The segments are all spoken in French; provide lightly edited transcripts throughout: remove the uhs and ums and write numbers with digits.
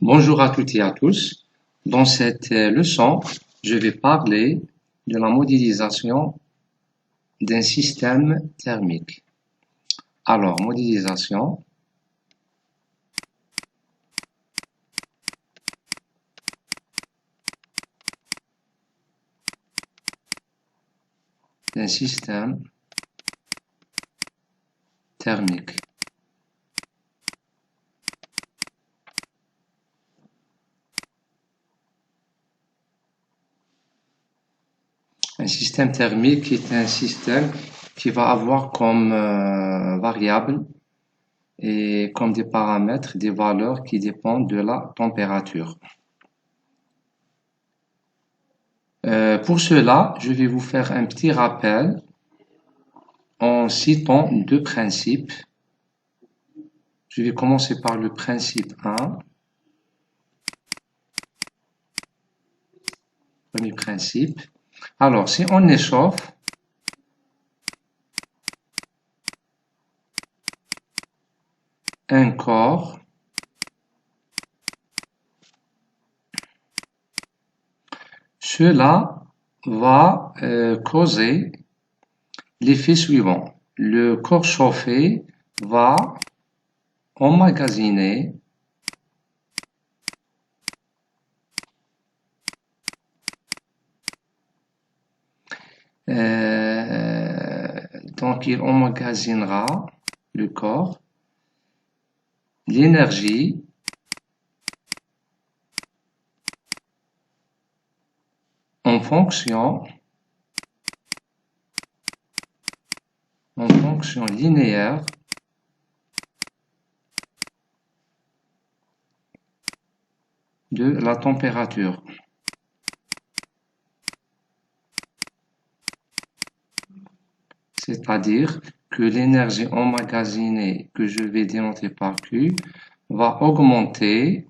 Bonjour à toutes et à tous. Dans cette leçon, je vais parler de la modélisation d'un système thermique. Alors, modélisation d'un système thermique. Un système thermique est un système qui va avoir comme variable et comme des paramètres des valeurs qui dépendent de la température. Pour cela, je vais vous faire un petit rappel en citant deux principes. Je vais commencer par le principe 1. Premier principe. Alors, si on échauffe un corps, cela va causer l'effet suivant. Le corps chauffé va emmagasiner donc il emmagasinera le corps l'énergie en fonction linéaire de la température. C'est-à-dire que l'énergie emmagasinée que je vais dénoter par Q va augmenter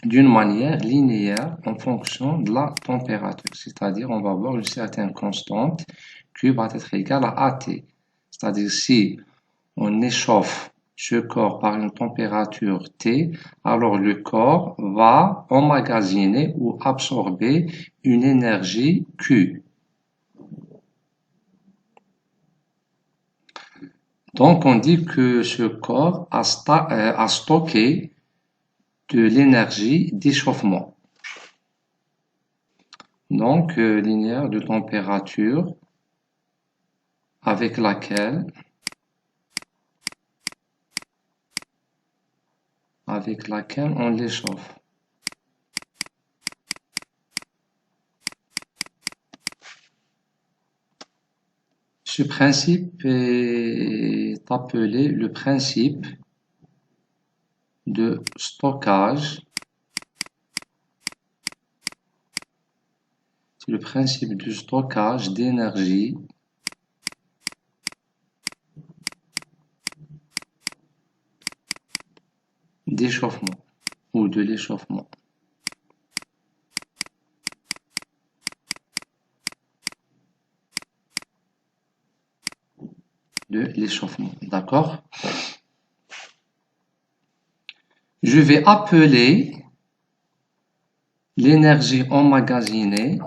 d'une manière linéaire en fonction de la température. C'est-à-dire on va avoir une certaine constante Q va être égale à AT. C'est-à-dire si on échauffe ce corps par une température T, alors le corps va emmagasiner ou absorber une énergie Q. Donc, on dit que ce corps a stocké de l'énergie d'échauffement. Donc, linéaire de température avec laquelle on l'échauffe. Ce principe est appelé le principe de stockage. C'est le principe de stockage d'énergie d'échauffement ou de l'échauffement. D'accord? Je vais appeler l'énergie emmagasinée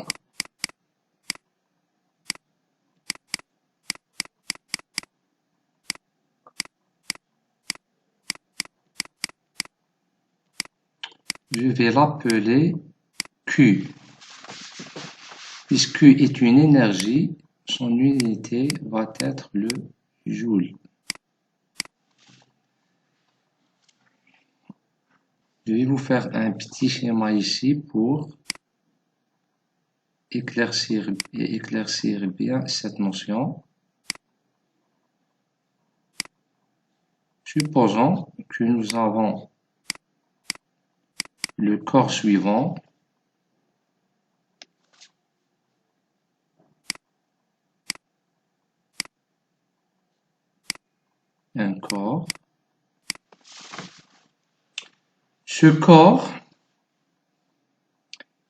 je vais l'appeler Q. Puisque Q est une énergie, son unité va être le joule. Je vais vous faire un petit schéma ici pour éclaircir bien cette notion. Supposons que nous avons le corps suivant. Un corps. Ce corps,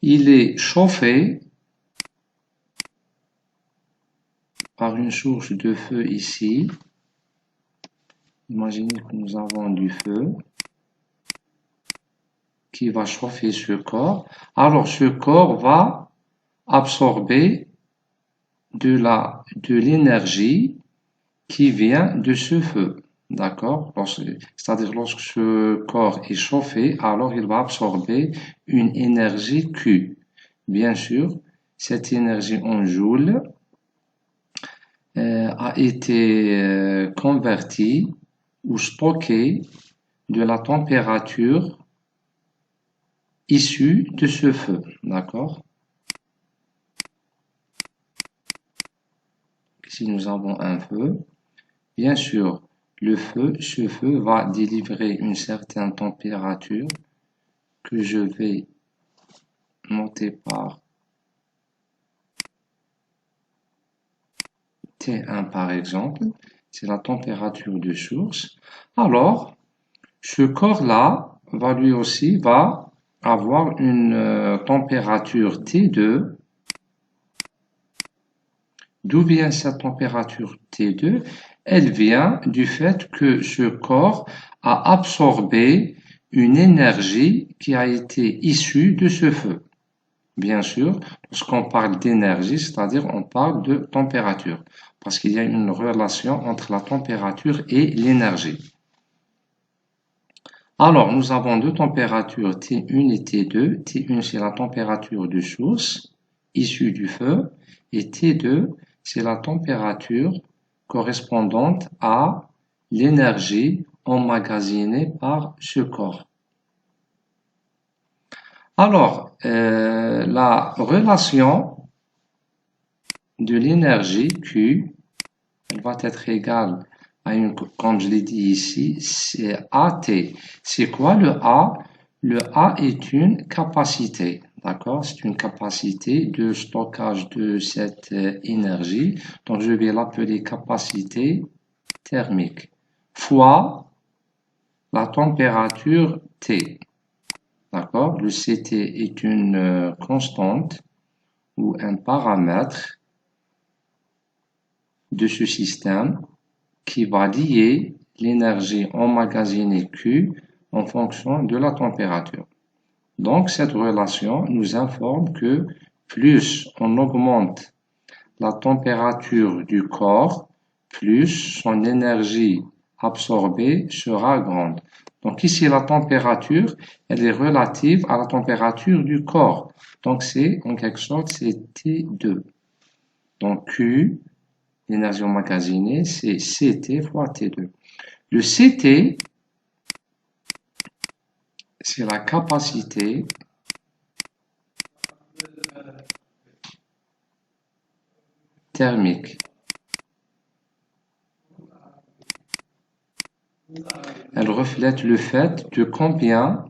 il est chauffé par une source de feu ici. Imaginez que nous avons du feu qui va chauffer ce corps. Alors, ce corps va absorber de l'énergie qui vient de ce feu. D'accord? C'est-à-dire lorsque ce corps est chauffé, alors il va absorber une énergie Q. Bien sûr, cette énergie en joule a été convertie ou stockée de la température issue de ce feu. D'accord? Si nous avons un feu, bien sûr, ce feu va délivrer une certaine température que je vais noter par T1 par exemple. C'est la température de source. Alors, ce corps-là va lui aussi avoir une température T2. D'où vient cette température T2? Elle vient du fait que ce corps a absorbé une énergie qui a été issue de ce feu. Bien sûr, lorsqu'on parle d'énergie, c'est-à-dire on parle de température, parce qu'il y a une relation entre la température et l'énergie. Alors, nous avons deux températures, T1 et T2. T1, c'est la température de source issue du feu, et T2, c'est la température correspondante à l'énergie emmagasinée par ce corps. Alors, la relation de l'énergie Q, elle va être égale à comme je l'ai dit ici, c'est AT. C'est quoi le A? Le A est une capacité, d'accord? C'est une capacité de stockage de cette énergie. Donc, je vais l'appeler capacité thermique fois la température T. D'accord? Le CT est une constante ou un paramètre de ce système qui va lier l'énergie emmagasinée Q en fonction de la température. Donc, cette relation nous informe que plus on augmente la température du corps, plus son énergie absorbée sera grande. Donc ici, la température, elle est relative à la température du corps. Donc c'est, en quelque sorte, c'est T2. Donc Q, l'énergie emmagasinée, c'est CT fois T2. Le CT, c'est la capacité thermique. Elle reflète le fait de combien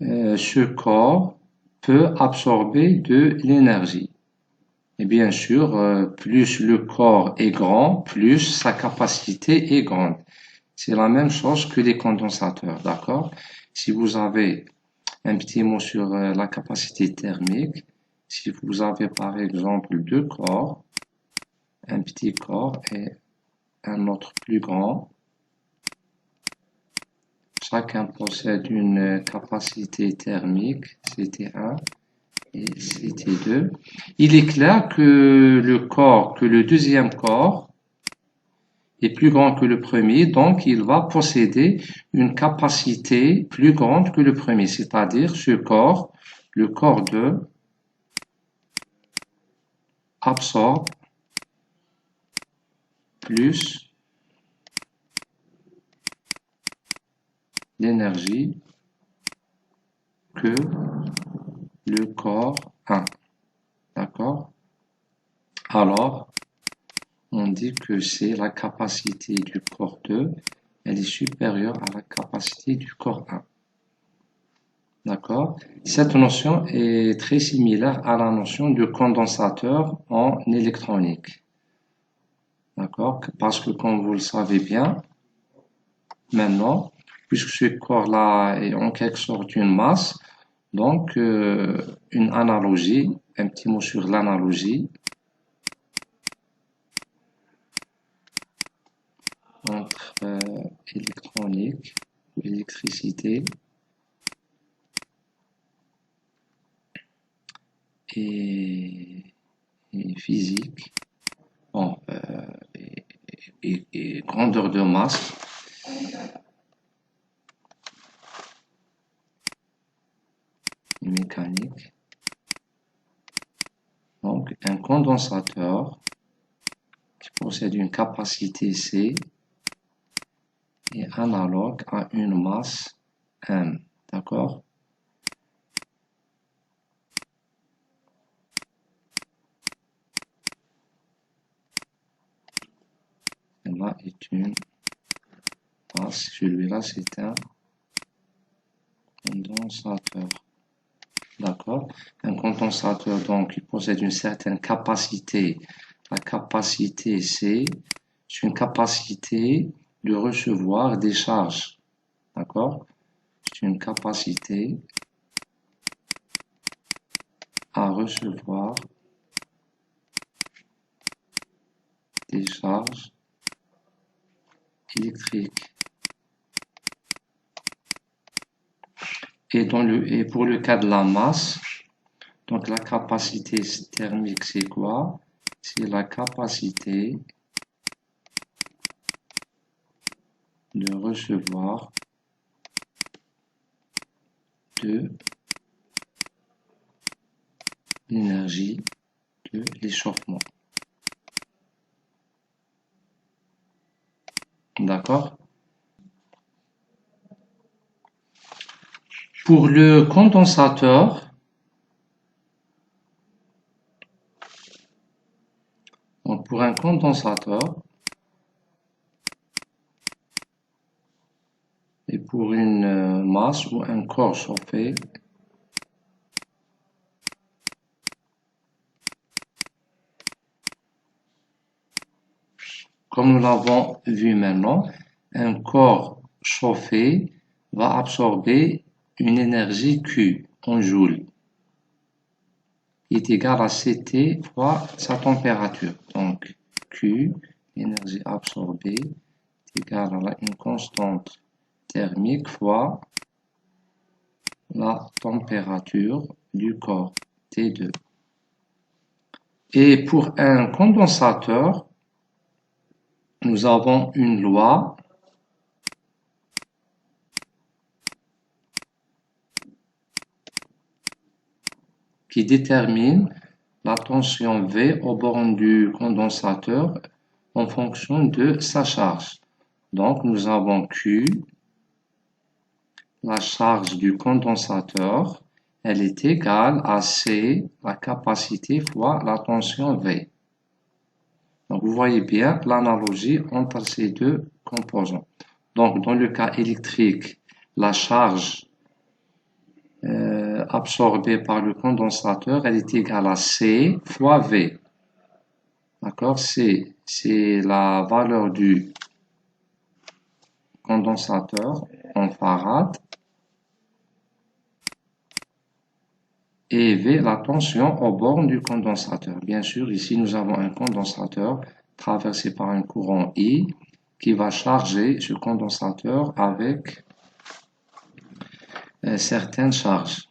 ce corps peut absorber de l'énergie. Et bien sûr, plus le corps est grand, plus sa capacité est grande. C'est la même chose que les condensateurs, d'accord? Si vous avez un petit mot sur la capacité thermique, si vous avez par exemple deux corps, un petit corps et un autre plus grand, chacun possède une capacité thermique, CT1 et CT2. Il est clair que le deuxième corps est plus grand que le premier, donc il va posséder une capacité plus grande que le premier, c'est-à-dire ce corps, le corps 2, absorbe plus d'énergie que le corps 1. D'accord? Alors, on dit que c'est la capacité du corps 2, elle est supérieure à la capacité du corps 1. D'accord? Cette notion est très similaire à la notion de condensateur en électronique. D'accord? Parce que comme vous le savez bien, maintenant, puisque ce corps-là est en quelque sorte une masse, donc une analogie, un petit mot sur l'analogie entre électronique ou électricité et physique, bon, et grandeur de masse. Mécanique. Donc, un condensateur qui possède une capacité C est analogue à une masse M. D'accord? Là est une masse. Celui-là, c'est un condensateur. D'accord? Un condensateur, donc, il possède une certaine capacité. La capacité C, c'est une capacité de recevoir des charges. D'accord? C'est une capacité à recevoir des charges électriques. Et pour le cas de la masse, donc la capacité thermique, c'est quoi? C'est la capacité de recevoir de l'énergie de l'échauffement. D'accord? Pour le condensateur, donc pour un condensateur et pour une masse ou un corps chauffé, comme nous l'avons vu maintenant, un corps chauffé va absorber une énergie Q en joules, qui est égale à Ct fois sa température. Donc, Q, énergie absorbée, est égale à une constante thermique fois la température du corps, T2. Et pour un condensateur, nous avons une loi qui détermine la tension V aux bornes du condensateur en fonction de sa charge. Donc, nous avons Q, la charge du condensateur, elle est égale à C, la capacité fois la tension V. Donc, vous voyez bien l'analogie entre ces deux composants. Donc, dans le cas électrique, la charge absorbée par le condensateur, elle est égale à C fois V. D'accord? C, c'est la valeur du condensateur en farad. Et V, la tension aux bornes du condensateur. Bien sûr, ici, nous avons un condensateur traversé par un courant I qui va charger ce condensateur avec certaines charges.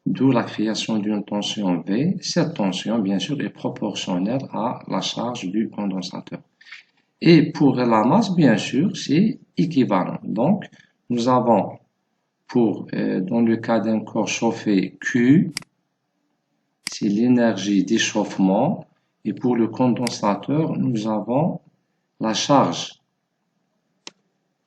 D'où la création d'une tension V. Cette tension, bien sûr, est proportionnelle à la charge du condensateur. Et pour la masse, bien sûr, c'est équivalent. Donc, nous avons dans le cas d'un corps chauffé, Q, c'est l'énergie d'échauffement. Et pour le condensateur, nous avons la charge.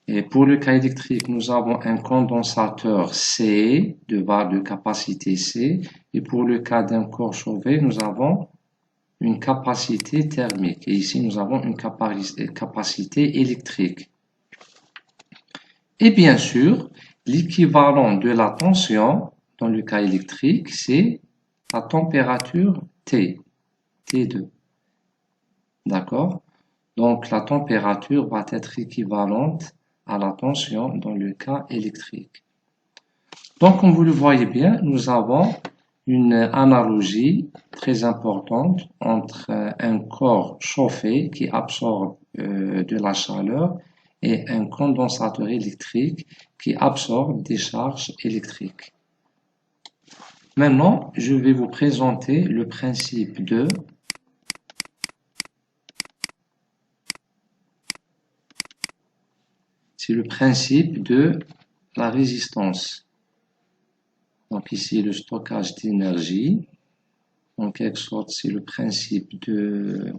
Et pour le cas électrique, nous avons un condensateur C, de capacité C. Et pour le cas d'un corps chauffé, nous avons une capacité thermique. Et ici, nous avons une capacité électrique. Et bien sûr, l'équivalent de la tension, dans le cas électrique, c'est la température T, T2. D'accord? Donc, la température va être équivalente à la tension dans le cas électrique. Donc, comme vous le voyez bien, nous avons une analogie très importante entre un corps chauffé qui absorbe de la chaleur et un condensateur électrique qui absorbe des charges électriques. Maintenant, je vais vous présenter le principe de la résistance. Donc ici, le stockage d'énergie. En quelque sorte, c'est le principe de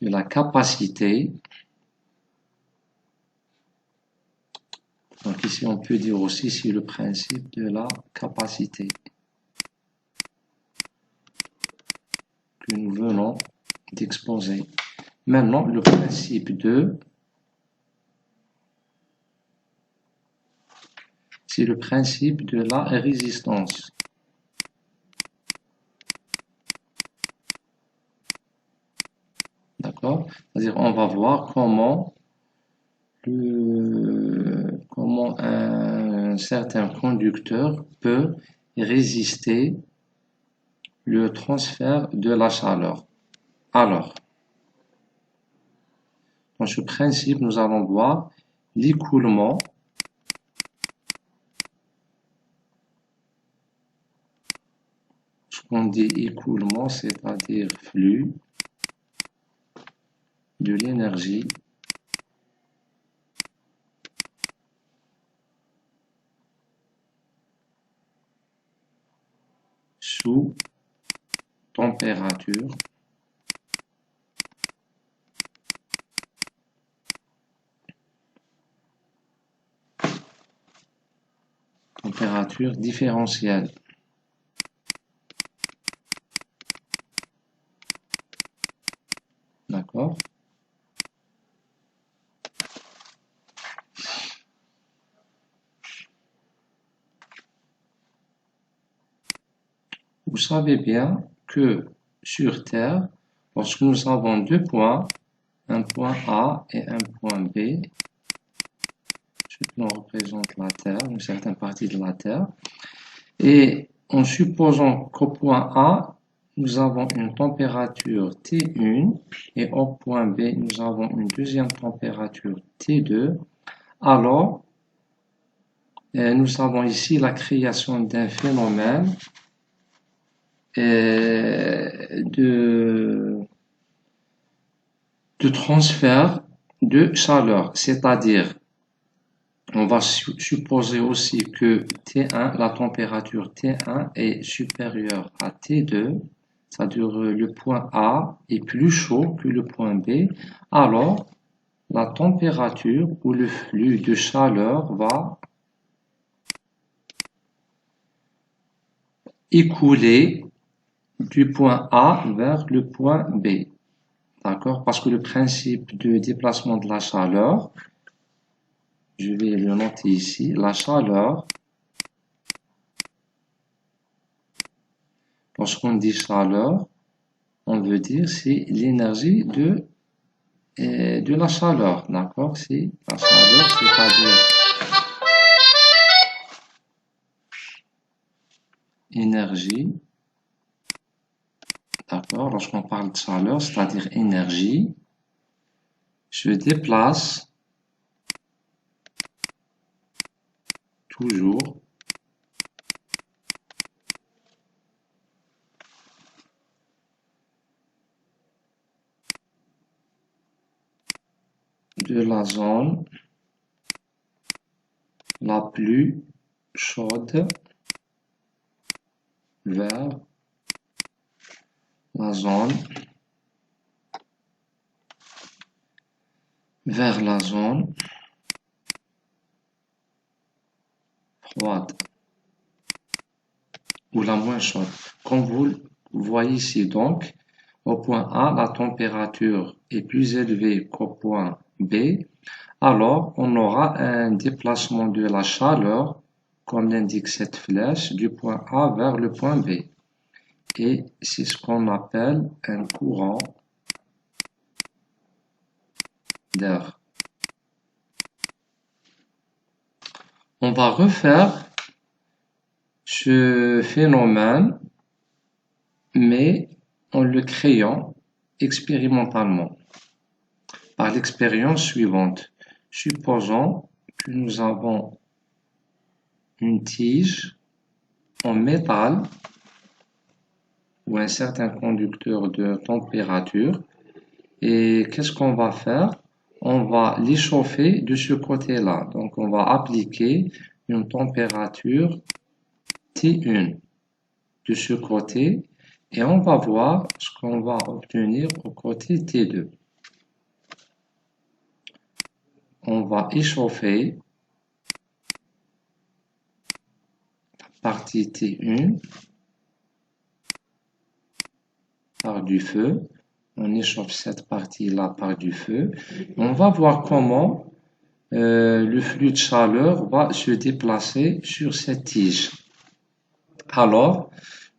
la capacité. Donc ici, on peut dire aussi c'est le principe de la capacité que nous venons d'exposer. Maintenant, le principe c'est le principe de la résistance. D'accord? C'est-à-dire, on va voir comment un certain conducteur peut résister le transfert de la chaleur. Alors, dans ce principe, nous allons voir l'écoulement ce qu'on dit écoulement, c'est-à-dire flux de l'énergie sous température différentielle. D'accord? Vous savez bien que sur Terre, lorsque nous avons deux points, un point A et un point B, ce plan représente la Terre, une certaine partie de la Terre, et en supposant qu'au point A, nous avons une température T1 et au point B, nous avons une deuxième température T2, alors nous avons ici la création d'un phénomène de transfert de chaleur, c'est-à-dire on va supposer aussi que T1, la température T1 est supérieure à T2, c'est-à-dire le point A est plus chaud que le point B, alors la température ou le flux de chaleur va écouler du point A vers le point B. D'accord? Parce que le principe de déplacement de la chaleur, je vais le noter ici, la chaleur, lorsqu'on dit chaleur, on veut dire c'est l'énergie de la chaleur. D'accord? C'est la chaleur, c'est-à-dire énergie. D'accord? Lorsqu'on parle de chaleur, c'est-à-dire énergie, se déplace toujours de la zone la plus chaude vers la zone froide ou la moins chaude. Comme vous voyez ici donc, au point A, la température est plus élevée qu'au point B, alors on aura un déplacement de la chaleur, comme l'indique cette flèche, du point A vers le point B. Et c'est ce qu'on appelle un courant d'air. On va refaire ce phénomène, mais en le créant expérimentalement, par l'expérience suivante. Supposons que nous avons une tige en métal ou un certain conducteur de température. Et qu'est-ce qu'on va faire? On va l'échauffer de ce côté-là. Donc, on va appliquer une température T1 de ce côté et on va voir ce qu'on va obtenir au côté T2. On va échauffer la partie T1 par du feu. On échauffe cette partie-là par du feu. On va voir comment le flux de chaleur va se déplacer sur cette tige. Alors,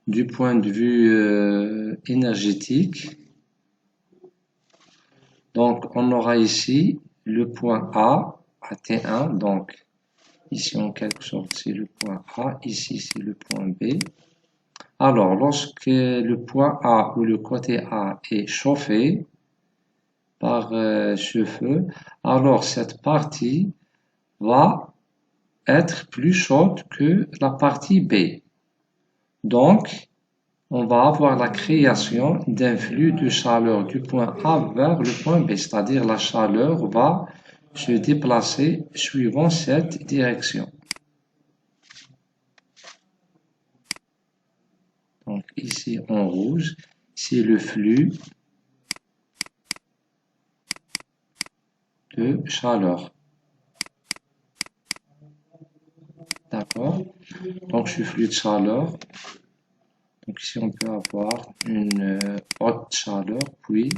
du point de vue énergétique, donc on aura ici le point A à T1, donc ici en quelque sorte c'est le point A, ici c'est le point B. Alors, lorsque le point A ou le côté A est chauffé par ce feu, alors cette partie va être plus chaude que la partie B. Donc, on va avoir la création d'un flux de chaleur du point A vers le point B, c'est-à-dire la chaleur va se déplacer suivant cette direction. Donc ici en rouge, c'est le flux de chaleur. D'accord? Donc ce flux de chaleur, donc ici on peut avoir une haute chaleur, puis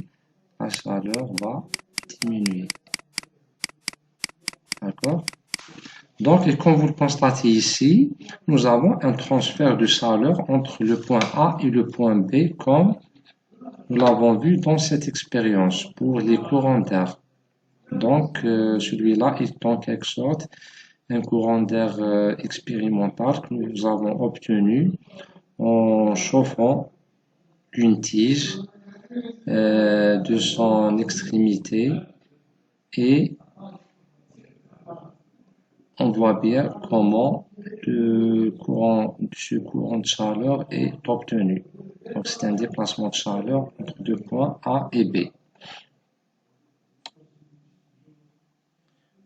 la chaleur va diminuer. D'accord? Donc, et comme vous le constatez ici, nous avons un transfert de chaleur entre le point A et le point B, comme nous l'avons vu dans cette expérience pour les courants d'air. Donc, celui-là est en quelque sorte un courant d'air expérimental que nous avons obtenu en chauffant une tige de son extrémité et on voit bien comment ce courant de chaleur est obtenu. Donc, c'est un déplacement de chaleur entre deux points A et B.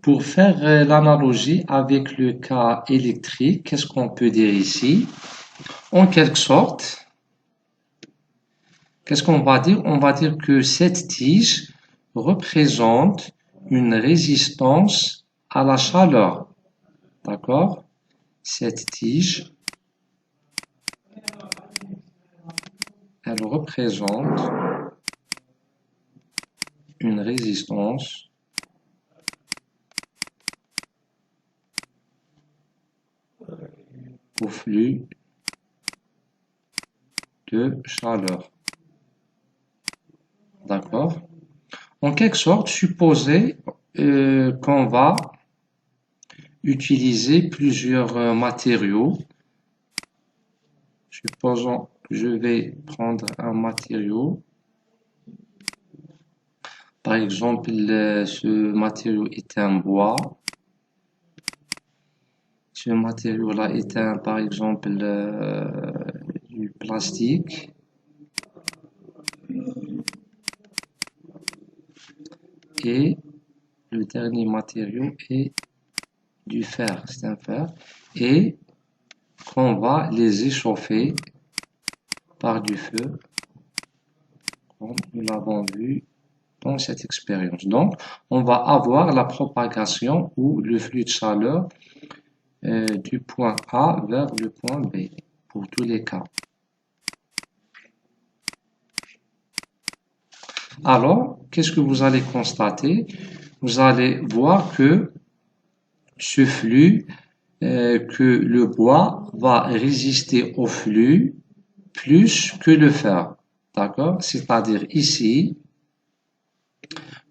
Pour faire l'analogie avec le cas électrique, qu'est-ce qu'on peut dire ici? En quelque sorte, qu'est-ce qu'on va dire? On va dire que cette tige représente une résistance à la chaleur. D'accord? Cette tige, elle représente une résistance au flux de chaleur. D'accord? En quelque sorte, supposez qu'on va utiliser plusieurs matériaux. Supposons que je vais prendre un matériau. Par exemple, ce matériau est un bois. Ce matériau-là est par exemple, du plastique. Et le dernier matériau est du fer, c'est un fer. Et qu'on va les échauffer par du feu, comme nous l'avons vu dans cette expérience. Donc, on va avoir la propagation ou le flux de chaleur du point A vers le point B, pour tous les cas. Alors, qu'est-ce que vous allez constater? Vous allez voir que ce flux, que le bois va résister au flux plus que le fer. D'accord? C'est-à-dire ici,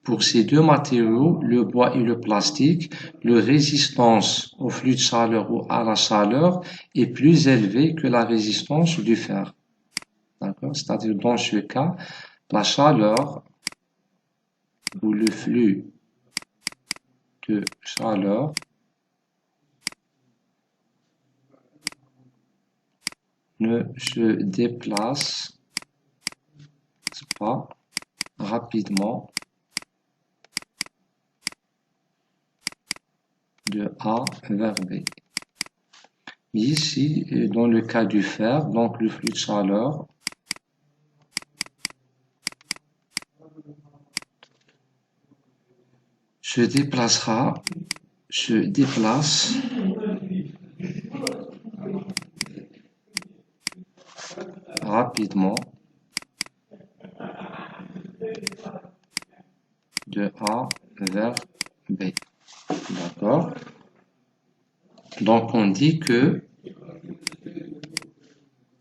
pour ces deux matériaux, le bois et le plastique, leur résistance au flux de chaleur ou à la chaleur est plus élevée que la résistance du fer. D'accord? C'est-à-dire dans ce cas, la chaleur ou le flux de chaleur ne se déplace pas rapidement de A vers B. Ici, dans le cas du fer, donc le flux de chaleur se déplace rapidement de A vers B. D'accord? Donc on dit que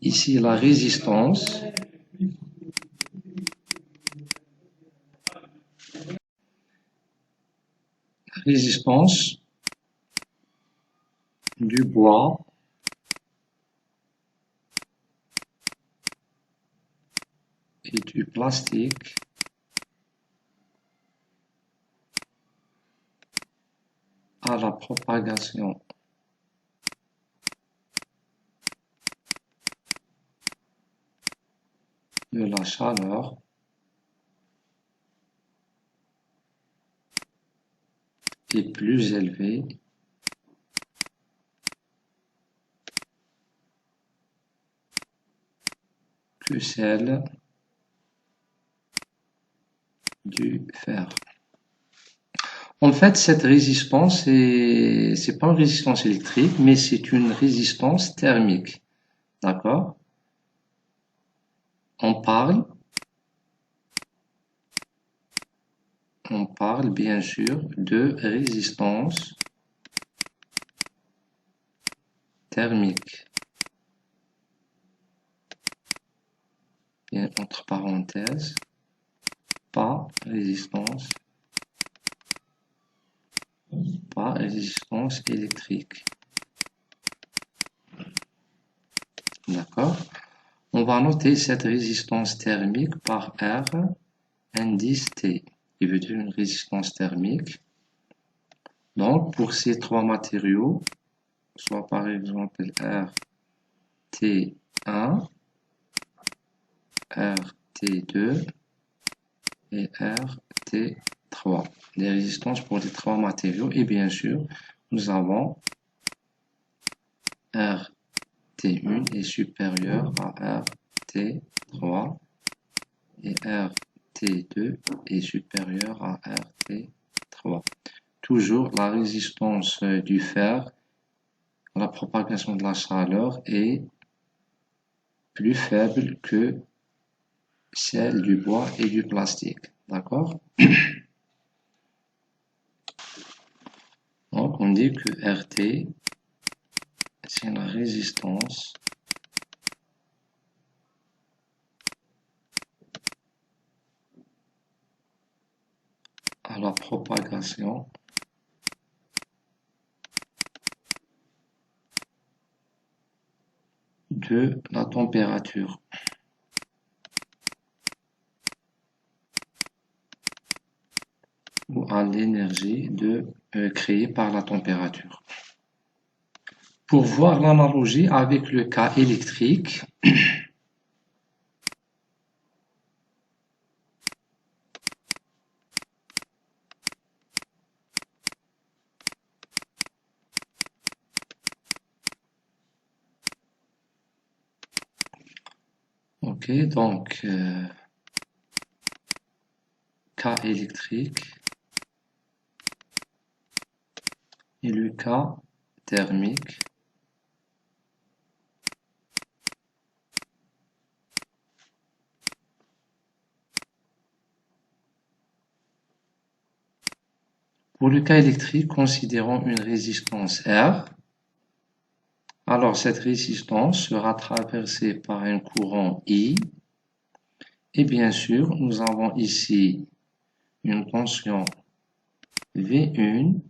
ici la résistance du bois et du plastique à la propagation de la chaleur est plus élevée que celle du fer. En fait, cette résistance, c'est pas une résistance électrique, mais c'est une résistance thermique. D'accord? On parle bien sûr de résistance thermique. Bien, entre parenthèses, pas résistance électrique. D'accord? On va noter cette résistance thermique par R, indice T, qui veut dire une résistance thermique. Donc, pour ces trois matériaux, soit par exemple RT1, RT2 et RT3. Les résistances pour les trois matériaux. Et bien sûr, nous avons RT1 est supérieur à RT3 et RT2 est supérieur à RT3. Toujours la résistance du fer à la propagation de la chaleur est plus faible que celle du bois et du plastique. D'accord? Donc, on dit que RT, c'est la résistance à la propagation de la température. Ou à l'énergie créée par la température. Pour voir l'analogie avec le cas électrique, ok, donc cas électrique et le cas thermique. Pour le cas électrique, considérons une résistance R. Alors, cette résistance sera traversée par un courant I. Et bien sûr, nous avons ici une tension V1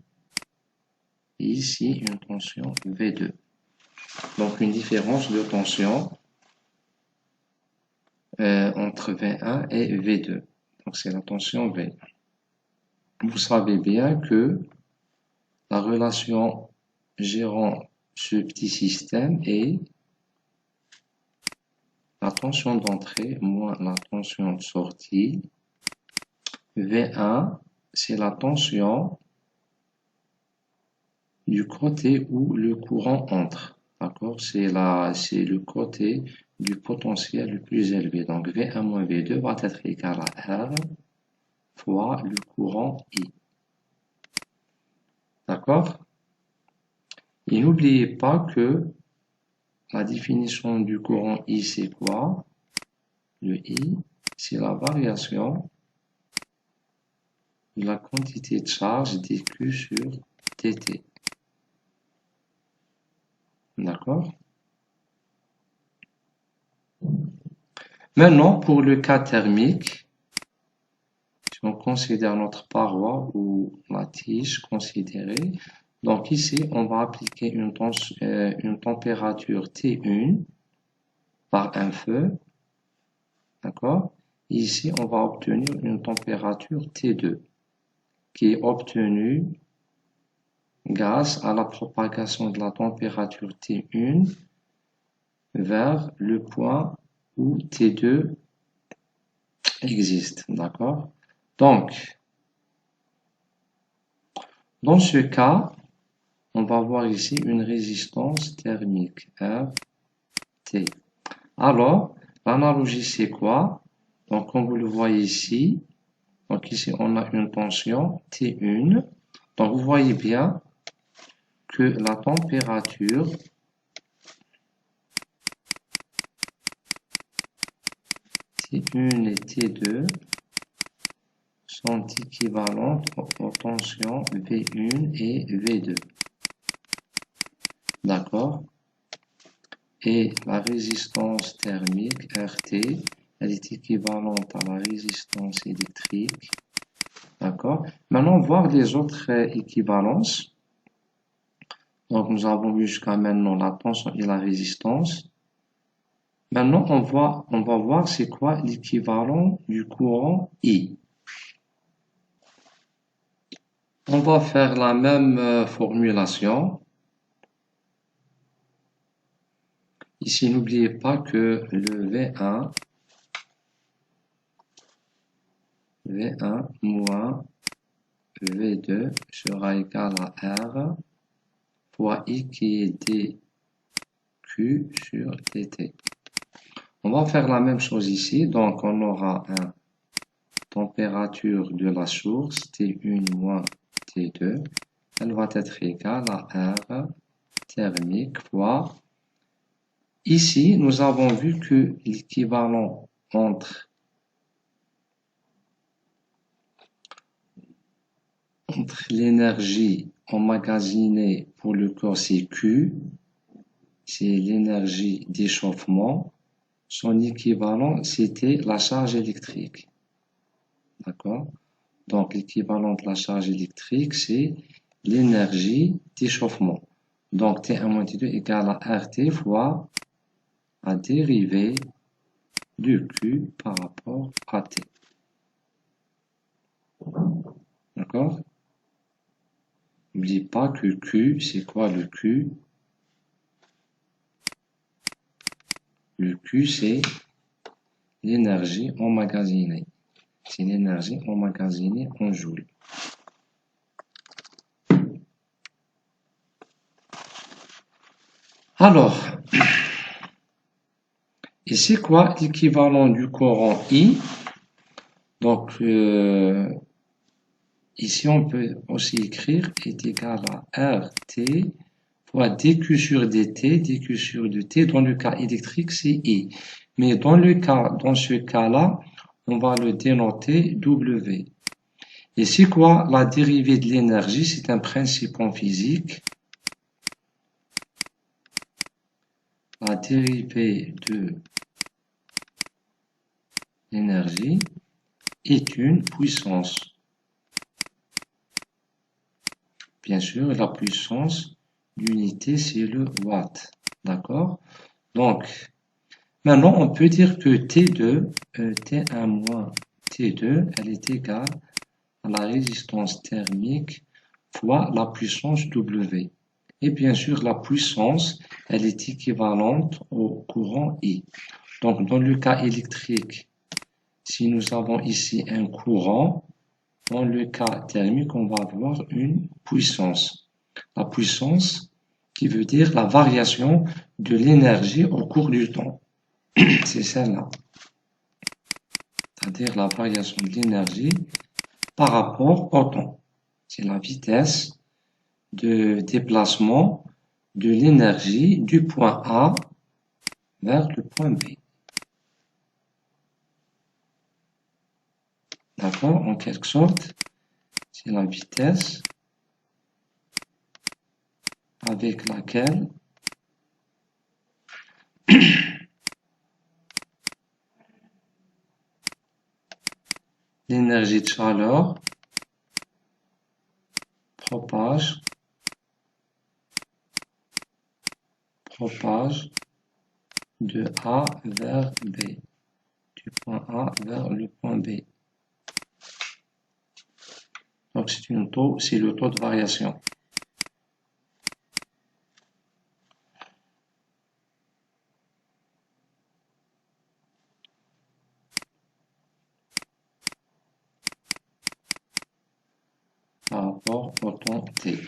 et ici une tension V2. Donc, une différence de tension entre V1 et V2. Donc, c'est la tension V. Vous savez bien que la relation gérant ce petit système est tension d'entrée moins la tension de sortie. V1, c'est la tension du côté où le courant entre. D'accord? C'est le côté du potentiel le plus élevé. Donc V1 moins V2 va être égal à R fois le courant I. D'accord? Et n'oubliez pas que la définition du courant I, c'est quoi? Le I, c'est la variation de la quantité de charge dQ sur dt. D'accord? Maintenant, pour le cas thermique, si on considère notre paroi ou la tige considérée, donc ici, on va appliquer une température T1 par un feu. D'accord? Ici, on va obtenir une température T2 qui est obtenue grâce à la propagation de la température T1 vers le point où T2 existe. D'accord? Donc, dans ce cas, on va voir ici une résistance thermique, RT. Alors, l'analogie, c'est quoi? Donc, comme vous le voyez ici, donc ici, on a une tension T1. Donc, vous voyez bien que la température T1 et T2 sont équivalentes aux tensions V1 et V2. D'accord? Et la résistance thermique RT, elle est équivalente à la résistance électrique. D'accord? Maintenant, voir les autres équivalences. Donc, nous avons vu jusqu'à maintenant la tension et la résistance. Maintenant, on va voir c'est quoi l'équivalent du courant I. On va faire la même formulation. Ici, n'oubliez pas que le V1 moins V2 sera égal à R fois I qui est dQ sur dt. On va faire la même chose ici. Donc, on aura une température de la source T1 moins T2. Elle va être égale à R thermique fois. Ici, nous avons vu que l'équivalent entre l'énergie emmagasinée pour le corps, c'est Q, c'est l'énergie d'échauffement. Son équivalent, c'était la charge électrique. D'accord? Donc, l'équivalent de la charge électrique, c'est l'énergie d'échauffement. Donc, T1 moins T2 égale à RT fois la dérivée de Q par rapport à T. D'accord? N'oublie pas que Q, c'est quoi le Q? Le Q, c'est l'énergie emmagasinée. C'est l'énergie emmagasinée en joules. Alors, et c'est quoi l'équivalent du courant I? Donc, ici, on peut aussi écrire est égal à RT fois dQ sur dt, dQ sur dt. Dans le cas électrique, c'est I. Mais dans ce cas-là, on va le dénoter W. Et c'est quoi la dérivée de l'énergie? C'est un principe en physique. La dérivée de l'énergie est une puissance. Bien sûr, la puissance d'unité, c'est le watt. D'accord? Donc, maintenant, on peut dire que T2, T1 moins T2, elle est égale à la résistance thermique fois la puissance W. Et bien sûr, la puissance, elle est équivalente au courant I. Donc, dans le cas électrique, si nous avons ici un courant, dans le cas thermique, on va avoir une puissance. La puissance qui veut dire la variation de l'énergie au cours du temps. C'est celle-là. C'est-à-dire la variation de l'énergie par rapport au temps. C'est la vitesse de déplacement de l'énergie du point A vers le point B. D'accord? En quelque sorte, c'est la vitesse avec laquelle l'énergie de chaleur propage de A vers B, du point A vers le point B. Donc c'est le taux de variation. Par rapport au temps T.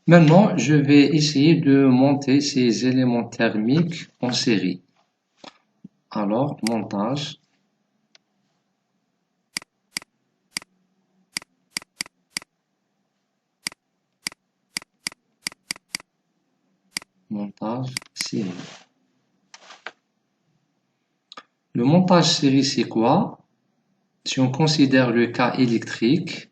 Maintenant, je vais essayer de monter ces éléments thermiques en série. Alors, montage. Montage série. Le montage série, c'est quoi? Si on considère le cas électrique,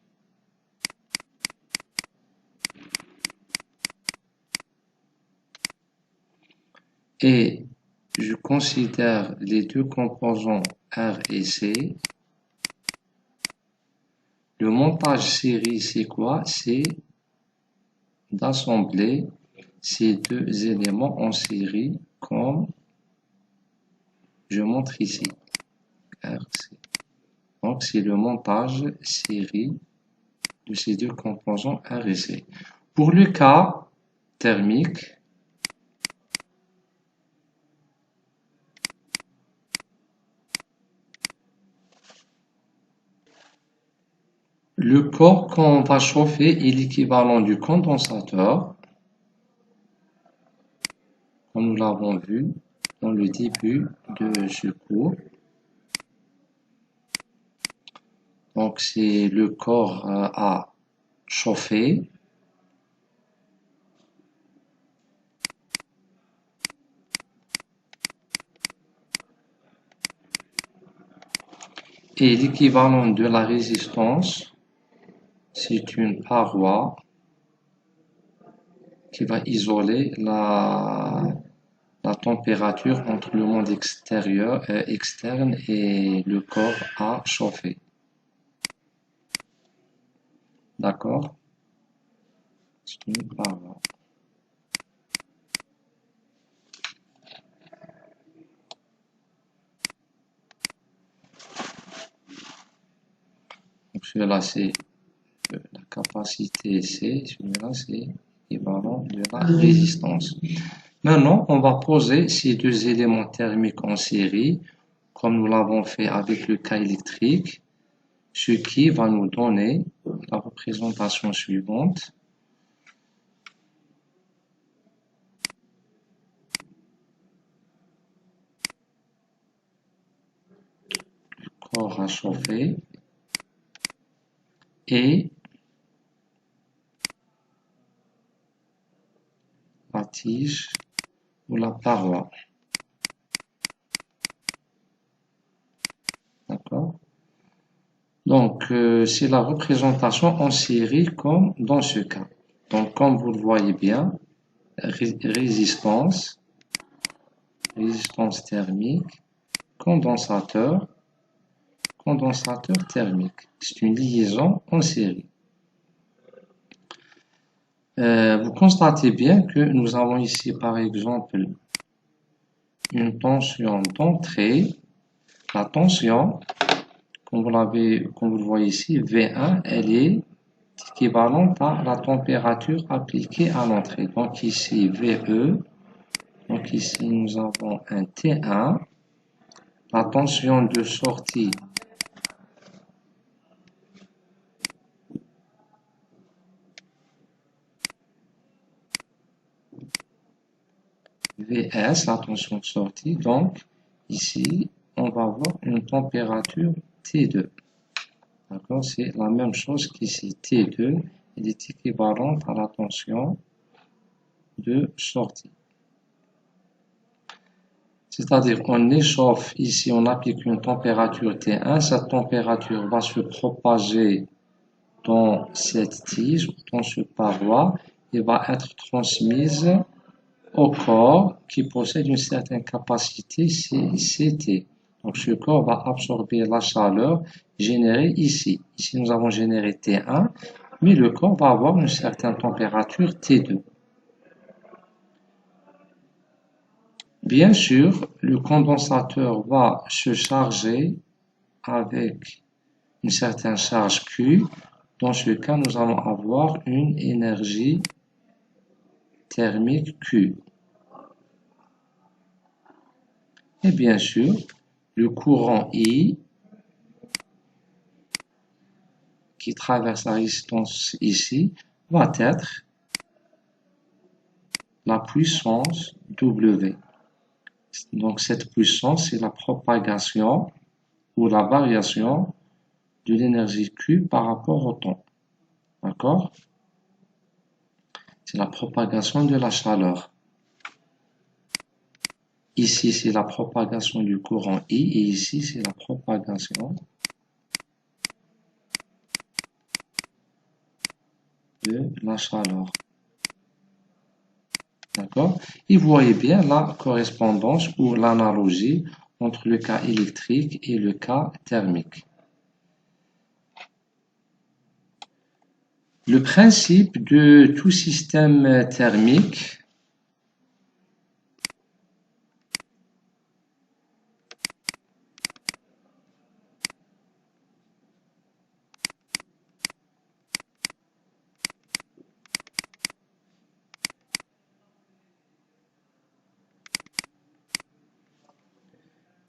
et je considère les deux composants R et C, le montage série, c'est quoi? C'est d'assembler ces deux éléments en série comme je montre ici. RC. Donc, c'est le montage série de ces deux composants R et C. Pour le cas thermique, le corps qu'on va chauffer est l'équivalent du condensateur, comme nous l'avons vu dans le début de ce cours. Donc, c'est le corps à chauffer. Et l'équivalent de la résistance, c'est une paroi qui va isoler la température entre le monde externe et le corps à chauffer. D'accord? C'est une paroi. Donc celui-là c'est la capacité C, celui-là c'est l'équivalent de la résistance. Maintenant, on va poser ces deux éléments thermiques en série, comme nous l'avons fait avec le cas électrique, ce qui va nous donner la représentation suivante. Le corps à chauffer et la tige ou la paroi. D'accord? Donc, c'est la représentation en série comme dans ce cas. Donc, comme vous le voyez bien, résistance thermique, condensateur thermique. C'est une liaison en série. Vous constatez bien que nous avons ici, par exemple, une tension d'entrée. La tension, comme vous le voyez ici, V1, elle est équivalente à la température appliquée à l'entrée. Donc ici, VE Donc ici, nous avons un T1. La tension de sortie Vs, la tension de sortie. Donc, ici, on va avoir une température T2. D'accord? C'est la même chose qu'ici. T2, elle est équivalente à la tension de sortie. C'est-à-dire qu'on échauffe ici, on applique une température T1. Cette température va se propager dans cette tige, dans cette paroi, et va être transmise au corps qui possède une certaine capacité CT. Donc ce corps va absorber la chaleur générée ici. Ici nous avons généré T1, mais le corps va avoir une certaine température T2. Bien sûr, le condensateur va se charger avec une certaine charge Q. Dans ce cas, nous allons avoir une énergie thermique Q. Et bien sûr, le courant I qui traverse la résistance ici va être la puissance W. Donc cette puissance, c'est la propagation ou la variation de l'énergie Q par rapport au temps. D'accord? C'est la propagation de la chaleur. Ici, c'est la propagation du courant I et ici, c'est la propagation de la chaleur. D'accord? Et vous voyez bien la correspondance ou l'analogie entre le cas électrique et le cas thermique. Le principe de tout système thermique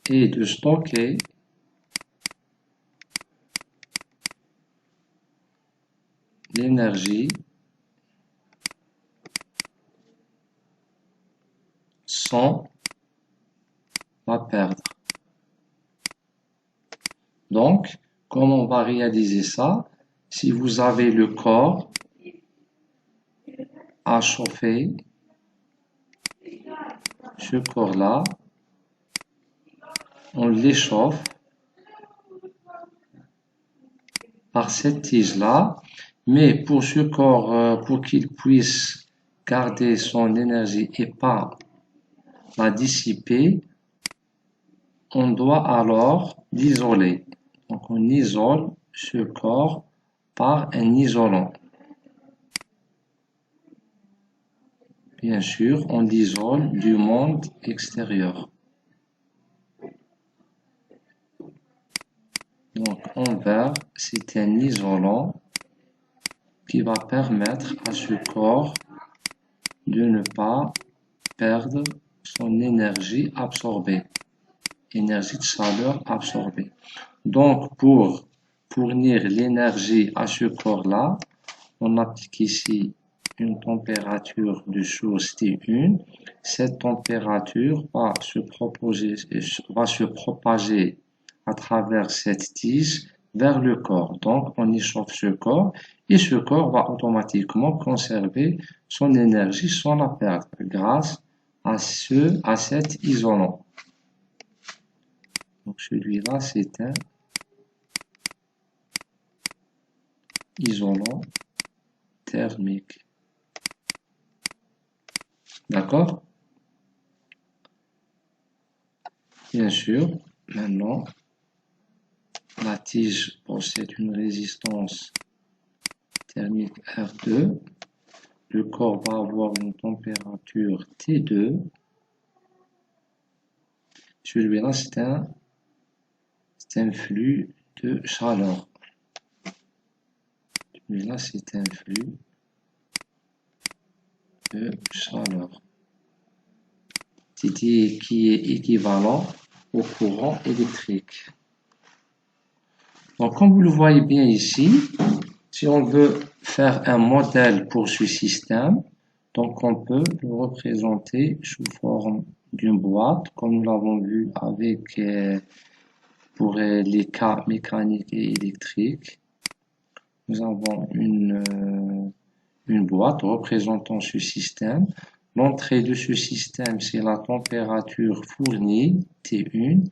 est de stocker l'énergie sans la perdre. Donc, comment on va réaliser ça? Si vous avez le corps à chauffer, ce corps-là, on l'échauffe par cette tige-là, mais pour ce corps, pour qu'il puisse garder son énergie et pas la dissiper, on doit alors l'isoler. Donc on isole ce corps par un isolant. Bien sûr, on l'isole du monde extérieur. Donc en vert, c'est un isolant qui va permettre à ce corps de ne pas perdre son énergie absorbée, énergie de chaleur absorbée. Donc pour fournir l'énergie à ce corps-là, on applique ici une température de source T1. Cette température va se propager à travers cette tige vers le corps. Donc, on échauffe ce corps et ce corps va automatiquement conserver son énergie sans la perdre grâce à cet isolant. Donc, celui-là, c'est un isolant thermique. D'accord? Bien sûr, maintenant, la tige possède une résistance thermique R2. Le corps va avoir une température T2. Celui-là, c'est un flux de chaleur. Celui-là, c'est un flux de chaleur. qui est équivalent au courant électrique. Donc, comme vous le voyez bien ici, si on veut faire un modèle pour ce système, donc on peut le représenter sous forme d'une boîte, comme nous l'avons vu avec pour les cas mécaniques et électriques. Nous avons une boîte représentant ce système. L'entrée de ce système, c'est la température fournie, T1,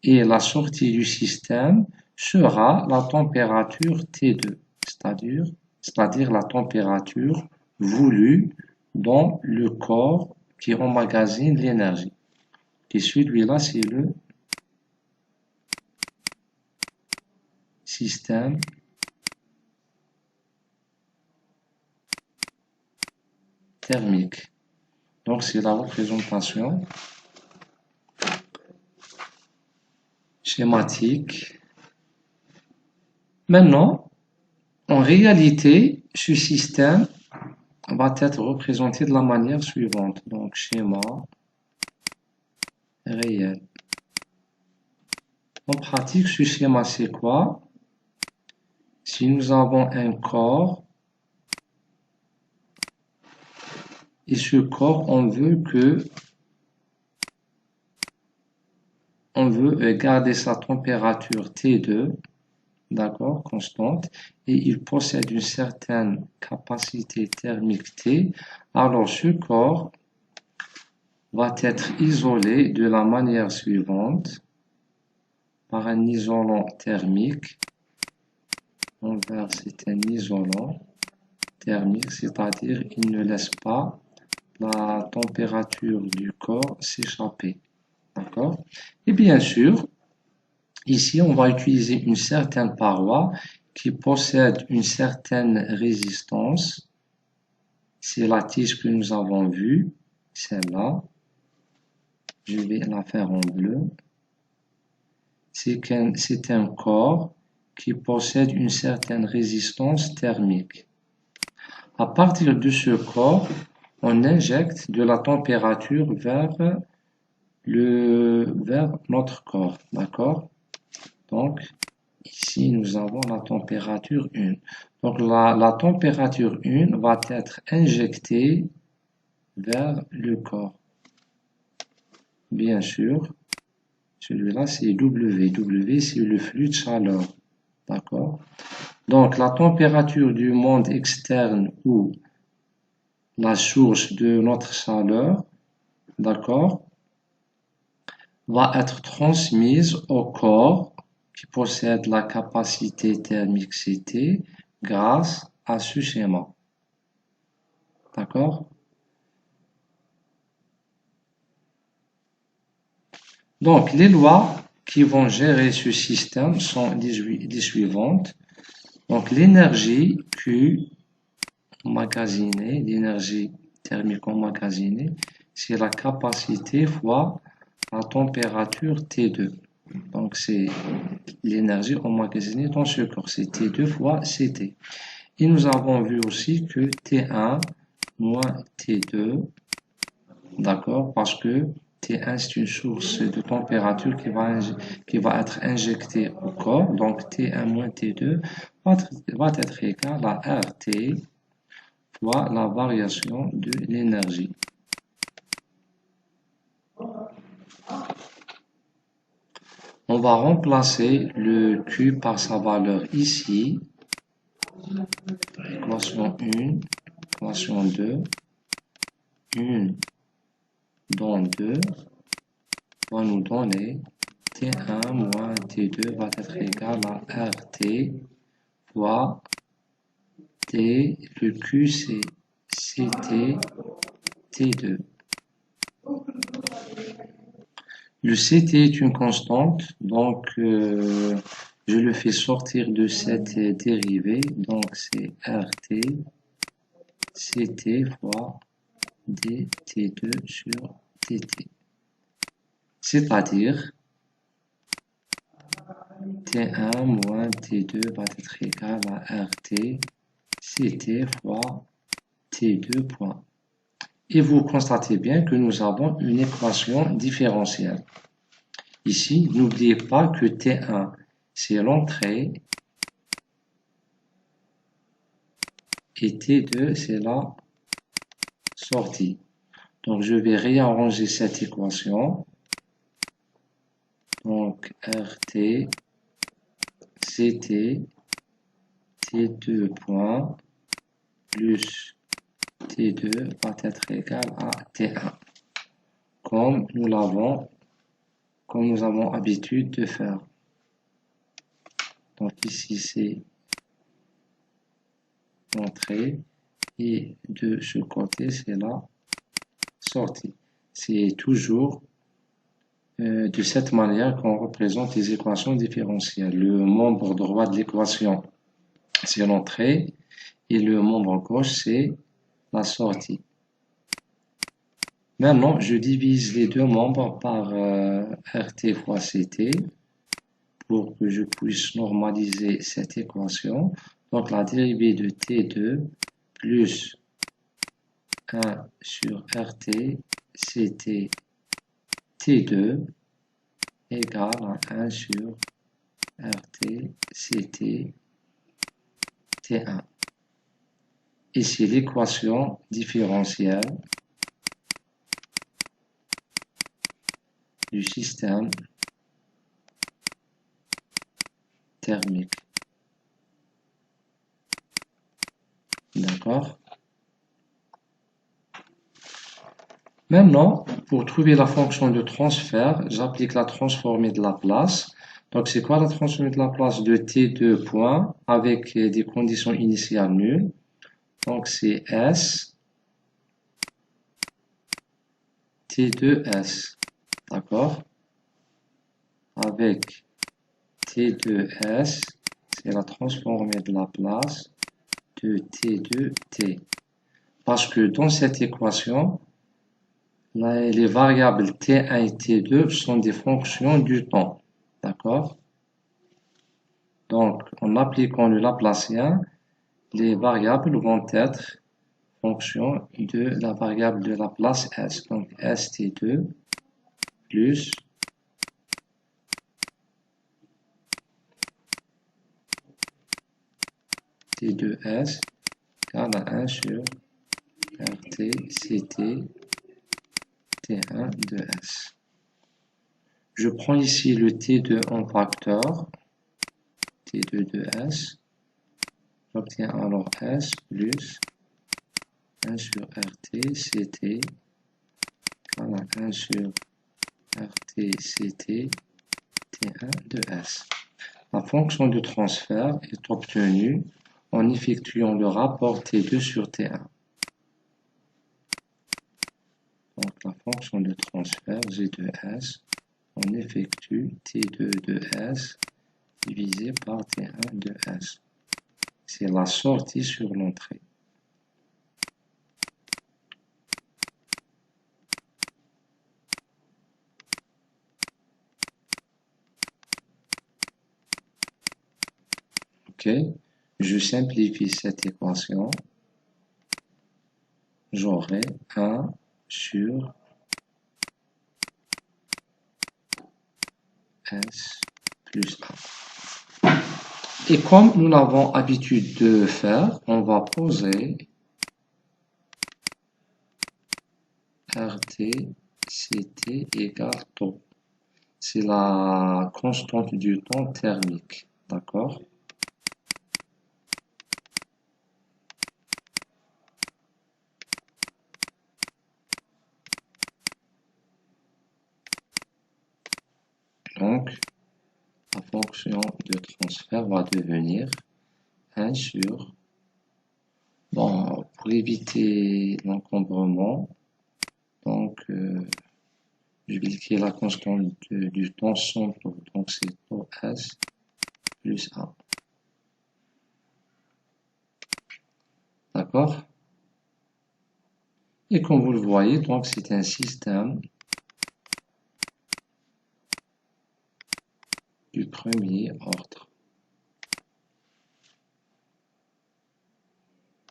et la sortie du système sera la température T2, c'est-à-dire la température voulue dans le corps qui emmagasine l'énergie. Et celui-là, c'est le système thermique. Donc, c'est la représentation schématique. Maintenant, en réalité, ce système va être représenté de la manière suivante. Donc, schéma réel. En pratique, ce schéma, c'est quoi? Si nous avons un corps, et ce corps, on veut garder sa température T2, d'accord, constante, et il possède une certaine capacité thermique T, alors ce corps va être isolé de la manière suivante, par un isolant thermique. En vert, c'est un isolant thermique, c'est-à-dire il ne laisse pas la température du corps s'échapper. D'accord? Et bien sûr, ici, on va utiliser une certaine paroi qui possède une certaine résistance. C'est la tige que nous avons vue, celle-là. Je vais la faire en bleu. C'est un corps qui possède une certaine résistance thermique. À partir de ce corps, on injecte de la température vers notre corps, d'accord? Donc, ici, nous avons la température 1. Donc, la température 1 va être injectée vers le corps. Bien sûr, celui-là, c'est W. W, c'est le flux de chaleur, d'accord? Donc, la température du monde externe ou la source de notre chaleur, d'accord, va être transmise au corps qui possède la capacité thermique CT grâce à ce schéma. D'accord? Donc, les lois qui vont gérer ce système sont les suivantes. Donc, l'énergie Q emmagasinée, l'énergie thermique emmagasinée, c'est la capacité fois la température T2. Donc, c'est l'énergie emmagasinée dans ce corps. C'est T2 fois CT. Et nous avons vu aussi que T1 moins T2, d'accord, parce que T1 c'est une source de température qui va être injectée au corps. Donc, T1 moins T2 va être égal à RT fois la variation de l'énergie. On va remplacer le Q par sa valeur ici. Équation 1, équation 2, 1 dans 2 va nous donner T1 moins T2 va être égal à RT fois T, le Q c'est CT, T2. Le CT est une constante, donc je le fais sortir de cette dérivée, donc c'est RT, CT fois dT2 sur dt. C'est-à-dire T1 moins T2 va être égal à RT, CT fois T2 point. Et vous constatez bien que nous avons une équation différentielle. Ici, n'oubliez pas que T1, c'est l'entrée et T2, c'est la sortie. Donc, je vais réarranger cette équation. Donc, RT, CT, T2 point plus T2 va être égal à T1, comme nous avons habitude de faire. Donc ici c'est l'entrée et de ce côté c'est la sortie. C'est toujours de cette manière qu'on représente les équations différentielles. Le membre droit de l'équation c'est l'entrée et le membre gauche c'est la sortie. Maintenant, je divise les deux membres par RT fois CT pour que je puisse normaliser cette équation. Donc, la dérivée de T2 plus 1 sur RT CT T2 égale à 1 sur RT CT T1. Et c'est l'équation différentielle du système thermique. D'accord? Maintenant, pour trouver la fonction de transfert, j'applique la transformée de Laplace. Donc, c'est quoi la transformée de Laplace de T2 point avec des conditions initiales nulles? Donc, c'est S T2S. D'accord? Avec T2S, c'est la transformée de Laplace de T2T. Parce que dans cette équation, les variables T1 et T2 sont des fonctions du temps. D'accord? Donc, en appliquant le Laplacien, les variables vont être fonction de la variable de Laplace S. Donc, ST2 plus T2S égale à 1 sur RT, CT, T1 de S. Je prends ici le T2 en facteur, T2 de S. J'obtiens alors S plus 1 sur RT, CT, égale à 1 sur RT, CT, T1 de S. La fonction de transfert est obtenue en effectuant le rapport T2 sur T1. Donc la fonction de transfert G de S, on effectue T2 de S divisé par T1 de S. C'est la sortie sur l'entrée. Ok, je simplifie cette équation. J'aurai 1 sur S plus 1. Et comme nous l'avons habitude de faire, on va poser RT, CT égale taux. C'est la constante du temps thermique. D'accord? Donc, la fonction de transfert va devenir 1 sur... Bon, pour éviter l'encombrement, donc, je vais écrire la constante du temps sans taux. Donc, c'est taux S plus 1. D'accord? Et comme vous le voyez, donc, c'est un système du premier ordre.